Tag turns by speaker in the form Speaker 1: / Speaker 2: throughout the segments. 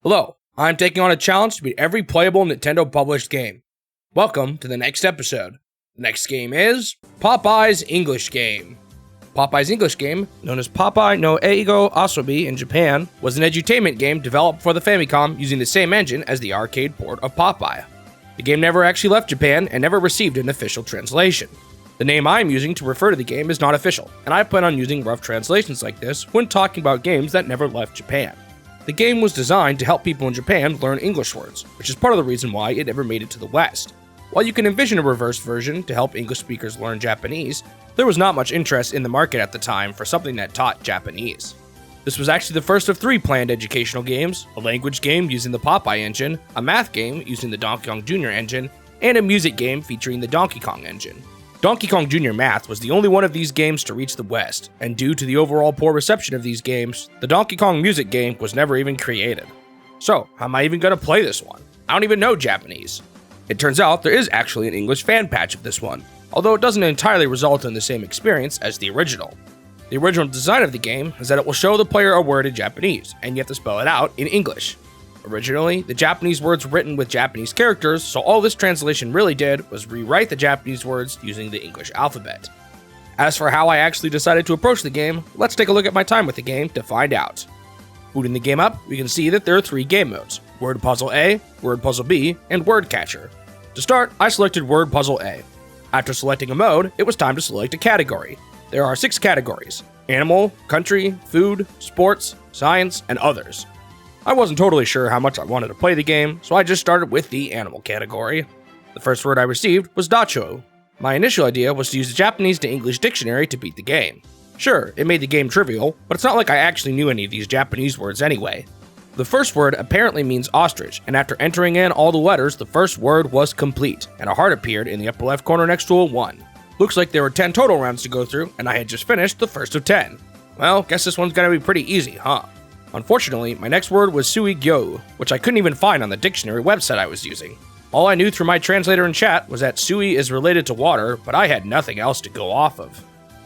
Speaker 1: Hello, I'm taking on a challenge to beat every playable Nintendo published game. Welcome to the next episode. The next game is Popeye's English Game. Popeye's English Game, known as Popeye No Eigo Asobi in Japan, was an edutainment game developed for the Famicom using the same engine as the arcade port of Popeye. The game never actually left Japan and never received an official translation. The name I'm using to refer to the game is not official, and I plan on using rough translations like this when talking about games that never left Japan. The game was designed to help people in Japan learn English words, which is part of the reason why it never made it to the West. While you can envision a reverse version to help English speakers learn Japanese, there was not much interest in the market at the time for something that taught Japanese. This was actually the first of 3 planned educational games: a language game using the Popeye engine, a math game using the Donkey Kong Jr. engine, and a music game featuring the Donkey Kong engine. Donkey Kong Jr. Math was the only one of these games to reach the West, and due to the overall poor reception of these games, the Donkey Kong music game was never even created. So, how am I even gonna play this one? I don't even know Japanese. It turns out there is actually an English fan patch of this one, although it doesn't entirely result in the same experience as the original. The original design of the game is that it will show the player a word in Japanese, and you have to spell it out in English. Originally, the Japanese words were written with Japanese characters, so all this translation really did was rewrite the Japanese words using the English alphabet. As for how I actually decided to approach the game, let's take a look at my time with the game to find out. Booting the game up, we can see that there are 3 game modes: Word Puzzle A, Word Puzzle B, and Word Catcher. To start, I selected Word Puzzle A. After selecting a mode, it was time to select a category. There are 6 categories: Animal, Country, Food, Sports, Science, and Others. I wasn't totally sure how much I wanted to play the game, so I just started with the Animal category. The first word I received was Dacho. My initial idea was to use the Japanese to English dictionary to beat the game. Sure, it made the game trivial, but it's not like I actually knew any of these Japanese words anyway. The first word apparently means ostrich, and after entering in all the letters, the first word was complete, and a heart appeared in the upper left corner next to a 1. Looks like there were 10 total rounds to go through, and I had just finished the first of 10. Well, guess this one's gonna be pretty easy, huh? Unfortunately, my next word was sui-gyo, which I couldn't even find on the dictionary website I was using. All I knew through my translator in chat was that sui is related to water, but I had nothing else to go off of.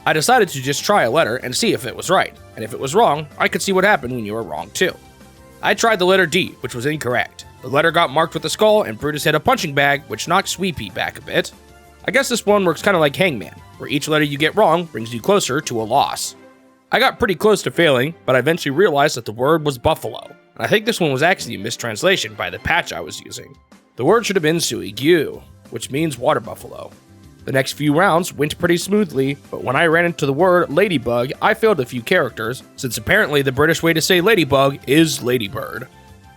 Speaker 1: I decided to just try a letter and see if it was right, and if it was wrong, I could see what happened when you were wrong too. I tried the letter D, which was incorrect. The letter got marked with a skull, and Brutus hit a punching bag, which knocked Sweepy back a bit. I guess this one works kinda like Hangman, where each letter you get wrong brings you closer to a loss. I got pretty close to failing, but I eventually realized that the word was buffalo, and I think this one was actually a mistranslation by the patch I was using. The word should have been sui-gyu, which means water buffalo. The next few rounds went pretty smoothly, but when I ran into the word ladybug, I failed a few characters, since apparently the British way to say ladybug is ladybird.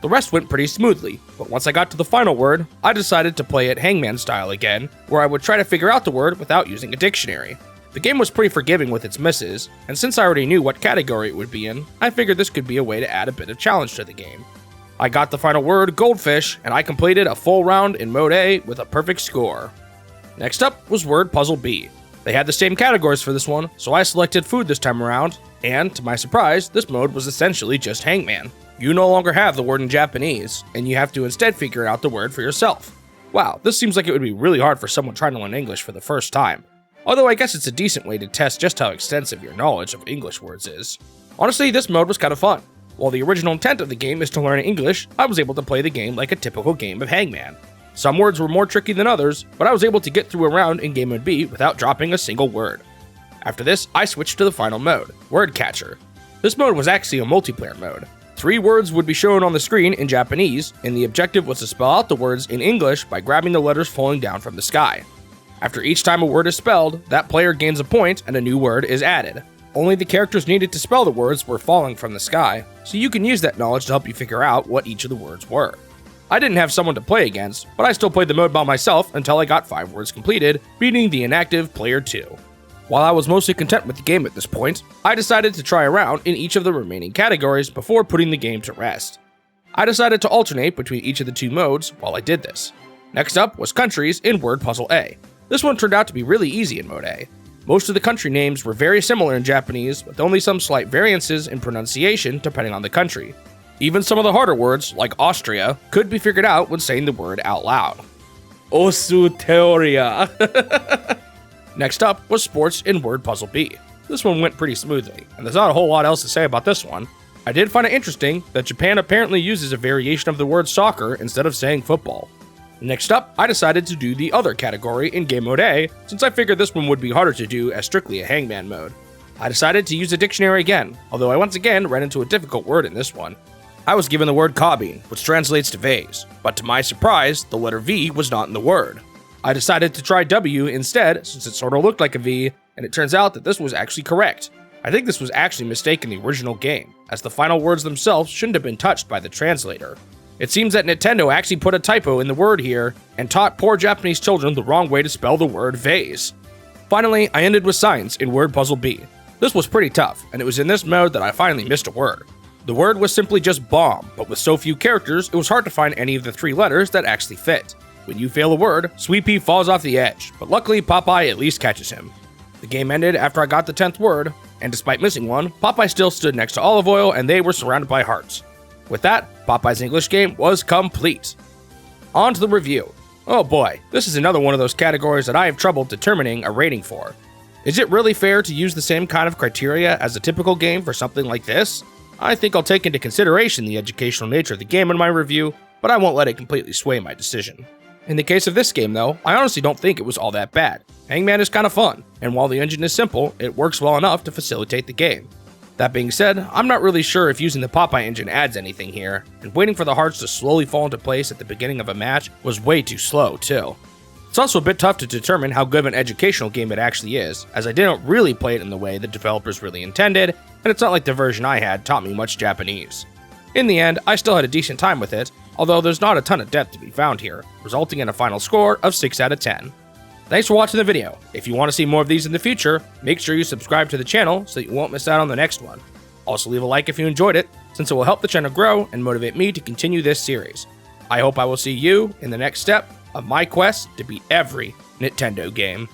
Speaker 1: The rest went pretty smoothly, but once I got to the final word, I decided to play it Hangman style again, where I would try to figure out the word without using a dictionary. The game was pretty forgiving with its misses, and since I already knew what category it would be in, I figured this could be a way to add a bit of challenge to the game. I got the final word, goldfish, and I completed a full round in Mode A with a perfect score. Next up was Word Puzzle B. They had the same categories for this one, so I selected food this time around, and to my surprise, this mode was essentially just Hangman. You no longer have the word in Japanese, and you have to instead figure out the word for yourself. Wow, this seems like it would be really hard for someone trying to learn English for the first time. Although I guess it's a decent way to test just how extensive your knowledge of English words is. Honestly, this mode was kind of fun. While the original intent of the game is to learn English, I was able to play the game like a typical game of Hangman. Some words were more tricky than others, but I was able to get through a round in Game Mode B without dropping a single word. After this, I switched to the final mode, Word Catcher. This mode was actually a multiplayer mode. 3 words would be shown on the screen in Japanese, and the objective was to spell out the words in English by grabbing the letters falling down from the sky. After each time a word is spelled, that player gains a point and a new word is added. Only the characters needed to spell the words were falling from the sky, so you can use that knowledge to help you figure out what each of the words were. I didn't have someone to play against, but I still played the mode by myself until I got 5 words completed, beating the inactive player 2. While I was mostly content with the game at this point, I decided to try a round in each of the remaining categories before putting the game to rest. I decided to alternate between each of the 2 modes while I did this. Next up was countries in Word Puzzle A. This one turned out to be really easy in Mode A. Most of the country names were very similar in Japanese, with only some slight variances in pronunciation depending on the country. Even some of the harder words, like Austria, could be figured out when saying the word out loud. Osu Teoria. Next up was sports in Word Puzzle B. This one went pretty smoothly, and there's not a whole lot else to say about this one. I did find it interesting that Japan apparently uses a variation of the word soccer instead of saying football. Next up, I decided to do the other category in Game Mode A, since I figured this one would be harder to do as strictly a hangman mode. I decided to use a dictionary again, although I once again ran into a difficult word in this one. I was given the word kabin, which translates to vase, but to my surprise, the letter V was not in the word. I decided to try W instead, since it sort of looked like a V, and it turns out that this was actually correct. I think this was actually a mistake in the original game, as the final words themselves shouldn't have been touched by the translator. It seems that Nintendo actually put a typo in the word here, and taught poor Japanese children the wrong way to spell the word vase. Finally, I ended with science in Word Puzzle B. This was pretty tough, and it was in this mode that I finally missed a word. The word was simply just bomb, but with so few characters, it was hard to find any of the 3 letters that actually fit. When you fail a word, Sweet Pea falls off the edge, but luckily Popeye at least catches him. The game ended after I got the 10th word, and despite missing one, Popeye still stood next to Olive Oil and they were surrounded by hearts. With that, Popeye's English game was complete. On to the review. Oh boy, this is another one of those categories that I have trouble determining a rating for. Is it really fair to use the same kind of criteria as a typical game for something like this? I think I'll take into consideration the educational nature of the game in my review, but I won't let it completely sway my decision. In the case of this game though, I honestly don't think it was all that bad. Hangman is kind of fun, and while the engine is simple, it works well enough to facilitate the game. That being said, I'm not really sure if using the Popeye engine adds anything here, and waiting for the hearts to slowly fall into place at the beginning of a match was way too slow too. It's also a bit tough to determine how good of an educational game it actually is, as I didn't really play it in the way the developers really intended, and it's not like the version I had taught me much Japanese. In the end, I still had a decent time with it, although there's not a ton of depth to be found here, resulting in a final score of 6 out of 10. Thanks for watching the video. If you want to see more of these in the future, make sure you subscribe to the channel so that you won't miss out on the next one. Also leave a like if you enjoyed it, since it will help the channel grow and motivate me to continue this series. I hope I will see you in the next step of my quest to beat every Nintendo game.